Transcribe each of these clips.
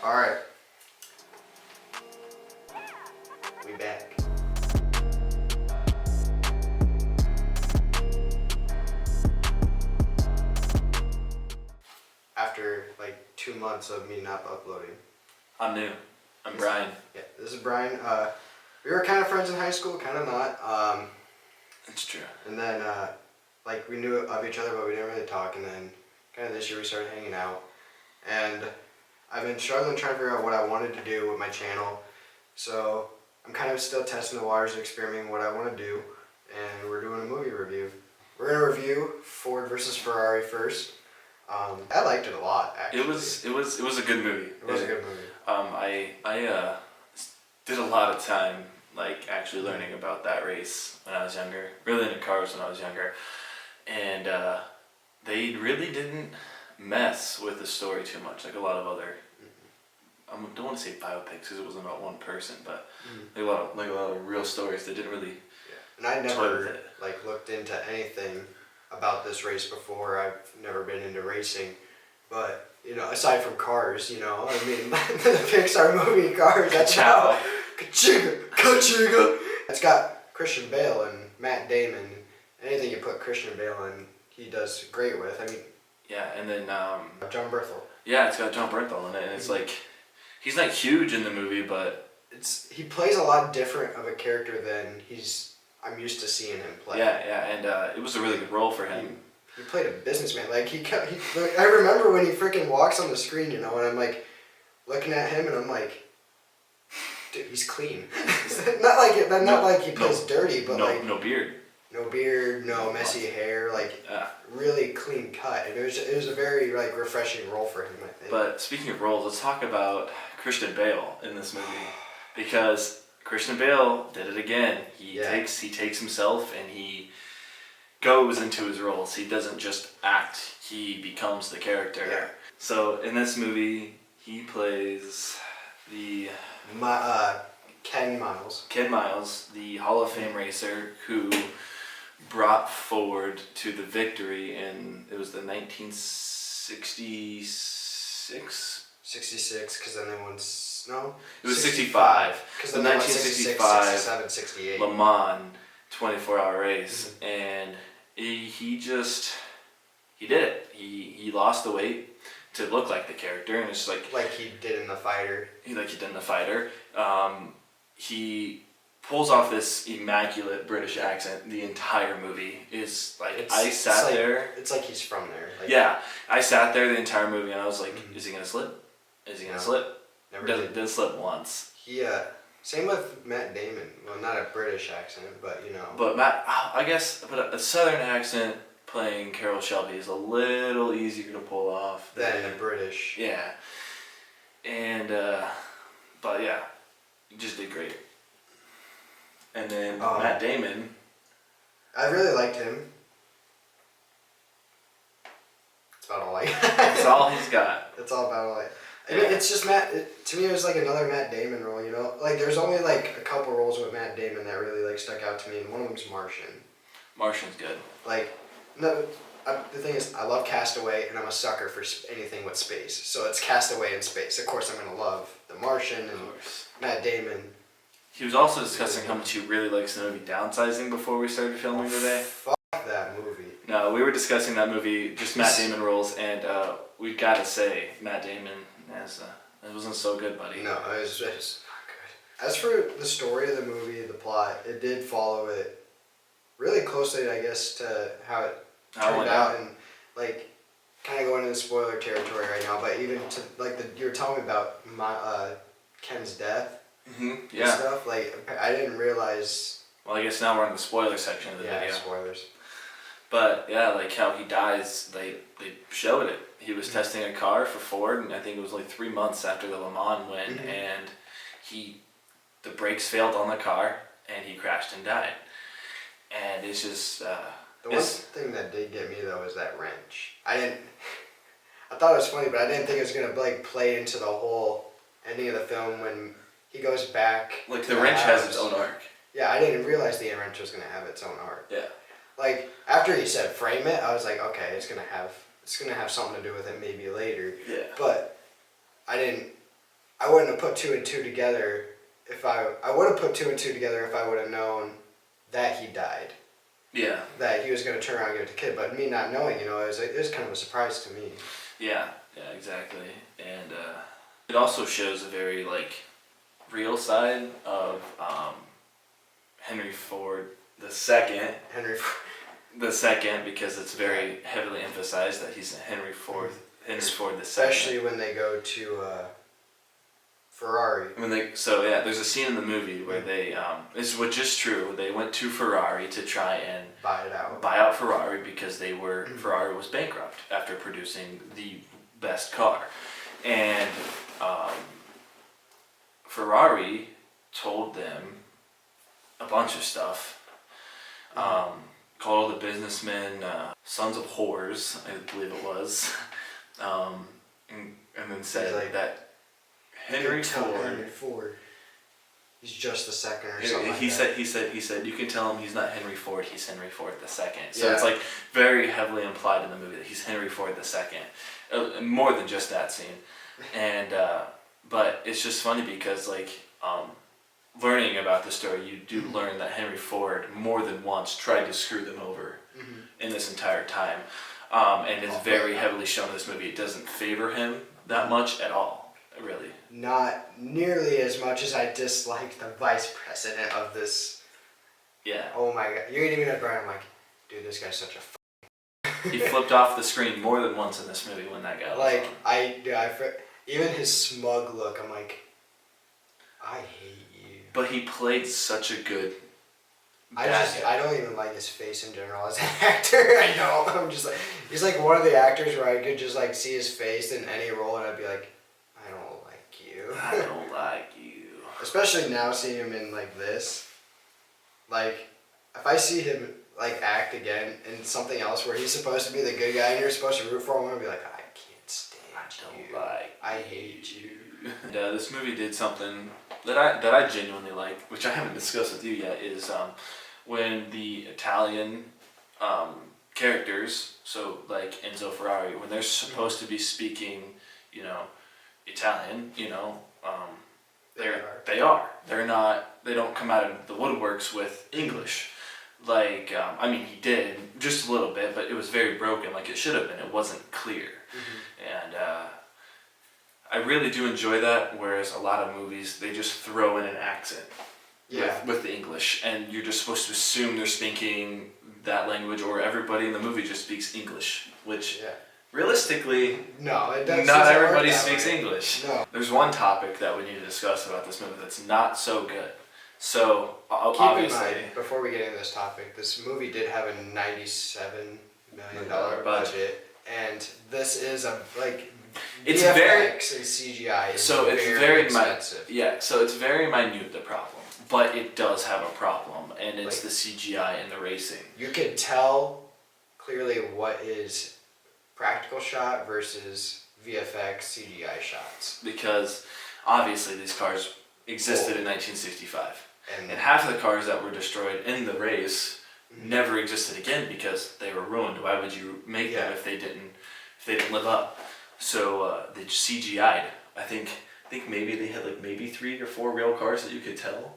Alright. We back. After like 2 months of me not uploading. I'm new. I'm Bryan. Yeah, this is Bryan. We were kind of friends in high school, kind of not. It's true. And then, like, we knew of each other, but we didn't really talk. And then, kind of this year, we started hanging out. And I've been struggling trying to figure out what I wanted to do with my channel. So I'm kind of still testing the waters, experimenting what I want to do. And we're doing a movie review. We're gonna review Ford versus Ferrari first. I liked it a lot, actually. It was a good movie. It was a good movie. I did a lot of time actually learning about that race when I was younger. Really into cars when I was younger, and they really didn't mess with the story too much, like a lot of other. I don't want to say biopics because it wasn't about one person, but like a lot of real stories that didn't really. And I never looked into anything about this race before. I've never been into racing, but aside from Cars, I mean, the Pixar movie Cars. That's how. Ka-chigga. It's got Christian Bale and Matt Damon. Anything you put Christian Bale in, he does great with. I mean. Yeah, and then John Berthel. Yeah, it's got John Berthel in it, and it's like he's not huge in the movie, but he plays a lot different of a character than I'm used to seeing him play. Yeah, and it was a really good role for him. He played a businessman. Like I remember when he freaking walks on the screen, and I'm like looking at him, and I'm like, dude, he's clean. not like he plays dirty, but no beard. No beard, no messy hair, really clean cut. And it was a very refreshing role for him, I think. But speaking of roles, let's talk about Christian Bale in this movie, because Christian Bale did it again. He takes himself and he goes into his roles. He doesn't just act, he becomes the character. Yeah. So in this movie, he plays Ken Miles. Ken Miles, the Hall of Fame racer who brought Ford to the victory in, it was the 1966? 66, because then they won, no? It was 65. Because the then 1965 67, 68. Le Mans 24-hour race. And he did it. He lost the weight to look like the character, and it's like he did in The Fighter. He did in The Fighter. He pulls off this immaculate British accent. The entire movie is I sat there. It's like he's from there. I sat there the entire movie, and I was like, "Is he gonna slip? Is he gonna slip?" Never did slip once. Same with Matt Damon. Well, not a British accent, but But a Southern accent playing Carroll Shelby is a little easier to pull off than a British. Yeah, and but yeah, he just did great. And then Matt Damon. I really liked him. That's about all I got. That's all he's got. That's all about all I mean, it's just to me, it was like another Matt Damon role, there's only a couple roles with Matt Damon that really stuck out to me, and one of them's Martian. Martian's good. The thing is, I love Castaway, and I'm a sucker for anything with space. So it's Castaway in space. Of course, I'm going to love The Martian and Matt Damon. He was also discussing how much he really likes the movie Downsizing before we started filming today. Fuck that movie. No, we were discussing that movie, just Matt Damon roles, and we gotta say, Matt Damon, it wasn't so good, buddy. No, it was not good. As for the story of the movie, the plot, it did follow it really closely, I guess, to how it turned out, and kind of going into spoiler territory right now, but even to you were telling me about Ken's death. Yeah. And stuff I didn't realize. Well, I guess now we're in the spoiler section of the video. Yeah, spoilers. But yeah, how he dies, they showed it. He was testing a car for Ford, and I think it was 3 months after the Le Mans win, and the brakes failed on the car, and he crashed and died. And it's just the one thing that did get me though is that wrench. I thought it was funny, but I didn't think it was gonna play into the whole ending of the film when he goes back. The wrench has its own arc. Yeah, I didn't realize the wrench was gonna have its own arc. Yeah. After he said frame it, I was like, okay, it's gonna have something to do with it maybe later. Yeah. But I didn't I wouldn't have put two and two together if I would have put two and two together if I would have known that he died. Yeah. That he was going to turn around and give it to Kid, but me not knowing, it was kind of a surprise to me. Yeah, exactly. And it also shows a very, like, real side of Henry Ford the second. The second, because it's very heavily emphasized that he's Henry Ford the second. Especially when they go to Ferrari. There's a scene in the movie where they, which is true, they went to Ferrari to try and buy out Ferrari because Ferrari was bankrupt after producing the best car. And Ferrari told them a bunch of stuff. Called all the businessmen sons of whores, I believe it was, and then said that Henry Ford, he's just the second or something. He said you can tell him he's not Henry Ford, he's Henry Ford the second. So it's like very heavily implied in the movie that he's Henry Ford the second, more than just that scene, and but it's just funny because like. Learning about the story, you do learn that Henry Ford more than once tried to screw them over in this entire time, and it's very heavily shown in this movie. It doesn't favor him that much at all, really. Not nearly as much as I disliked the vice president of this. Yeah. Oh my god, you ain't even at Bryan. I'm like, dude, this guy's such a. He flipped off the screen more than once in this movie when that guy was on. Even his smug look, I'm like, I hate you. But he played such a good. I don't even like his face in general as an actor. I know. I'm just like, he's like one of the actors where I could just like see his face in any role and I'd be like, I don't like you. I don't like you. Especially now seeing him in like this. Like, if I see him like act again in something else where he's supposed to be the good guy and you're supposed to root for him, I'm gonna be like, I can't stand you. I hate you. And, this movie did something that I genuinely like, which I haven't discussed with you yet, is when the Italian characters, so like Enzo Ferrari, when they're supposed to be speaking, Italian, they are. They're not. They don't come out of the woodworks with English. Like, he did just a little bit, but it was very broken, like it should have been. It wasn't clear, and. I really do enjoy that, whereas a lot of movies, they just throw in an accent with the English, and you're just supposed to assume they're speaking that language, or everybody in the movie just speaks English, which realistically, not everybody speaks English. No. There's one topic that we need to discuss about this movie that's not so good. So, keep obviously... in mind, before we get into this topic, this movie did have a $97 million budget, and this is it's VFX very and CGI is so it's very expensive. So it's very minute, the problem, but it does have a problem, and it's the CGI and the racing. You can tell clearly what is practical shot versus VFX CGI shots. Because obviously these cars existed in 1965, and half of the cars that were destroyed in the race never existed again because they were ruined. Why would you make them if they didn't live up? So they CGI'd. I think maybe they had maybe 3 or 4 real cars that you could tell.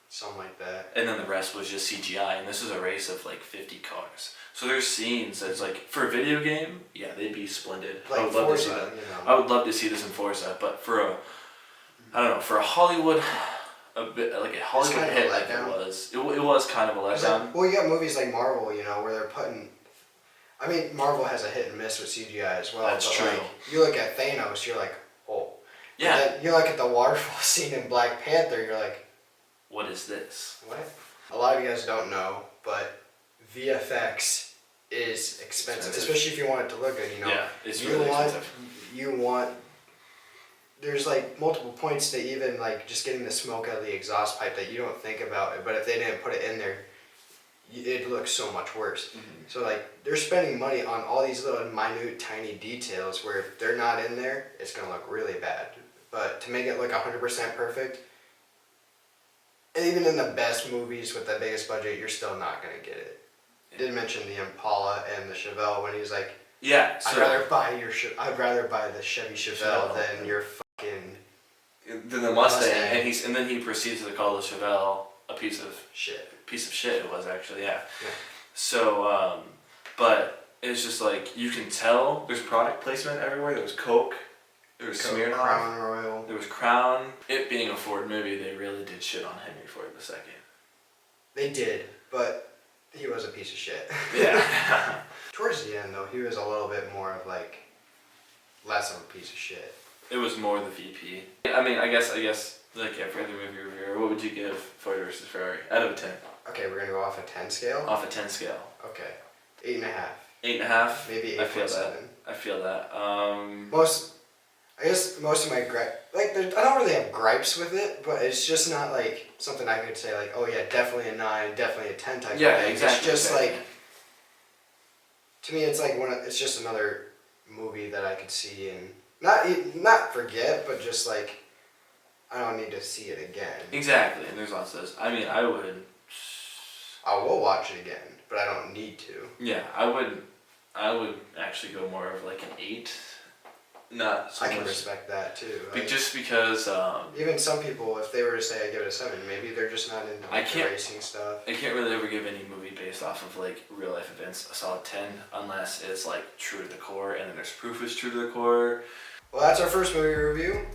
Something like that. And then the rest was just CGI, and this is a race of 50 cars. So there's scenes that's for a video game, they'd be splendid. I would love to see that. I would love to see this in Forza, but for a Hollywood, a Hollywood hit like it was kind of a letdown. You got movies like Marvel, where they're putting. Marvel has a hit and miss with CGI as well. That's true. You look at Thanos, you're like, oh. Yeah. Then you look at the waterfall scene in Black Panther, you're like, what is this? What? A lot of you guys don't know, but VFX is expensive, especially if you want it to look good. Yeah, it's really expensive. There's multiple points to even just getting the smoke out of the exhaust pipe that you don't think about it, but if they didn't put it in there, it looks so much worse. So they're spending money on all these little minute tiny details where if they're not in there, it's gonna look really bad. But to make it look 100% perfect, even in the best movies with the biggest budget, you're still not gonna get it. Did mention the Impala and the Chevelle when he's like, I'd rather buy the Chevy Chevelle than your fucking than the Mustang. And then he proceeds to call the Chevelle a piece of shit. It was actually, yeah. Yeah. So, but it's just like you can tell there's product placement everywhere. There was Coke, there was Smirnoff, Crown Royal. there was Crown. It being a Ford movie, they really did shit on Henry Ford II. They did, but he was a piece of shit. Yeah. Towards the end, though, he was a little bit more of like less of a piece of shit. It was more the VP. I mean, I guess, like every other movie reviewer, what would you give Ford versus Ferrari out of a 10? Okay, we're gonna go off a 10 scale. Off a 10 scale. Okay, 8.5. 8.5. Maybe I feel 8.7. that. I feel that. I guess most of my I don't really have gripes with it, but it's just not like something I could say like, oh yeah, definitely a 9, definitely a 10 type. Yeah, of thing. exactly. It's just like, to me, it's like it's just another movie that I could see and not forget, but just like I don't need to see it again. Exactly, and there's lots of those. I mean, I would. I will watch it again, but I don't need to. Yeah, I would actually go more of like an 8. Not so I much. can respect that too. Like, Just because. Even some people, if they were to say I give it a 7, maybe they're just not into like, the racing stuff. I can't really ever give any movie based off of like real life events a solid 10 unless it's like true to the core, and then there's proof it's true to the core. Well, that's our first movie review,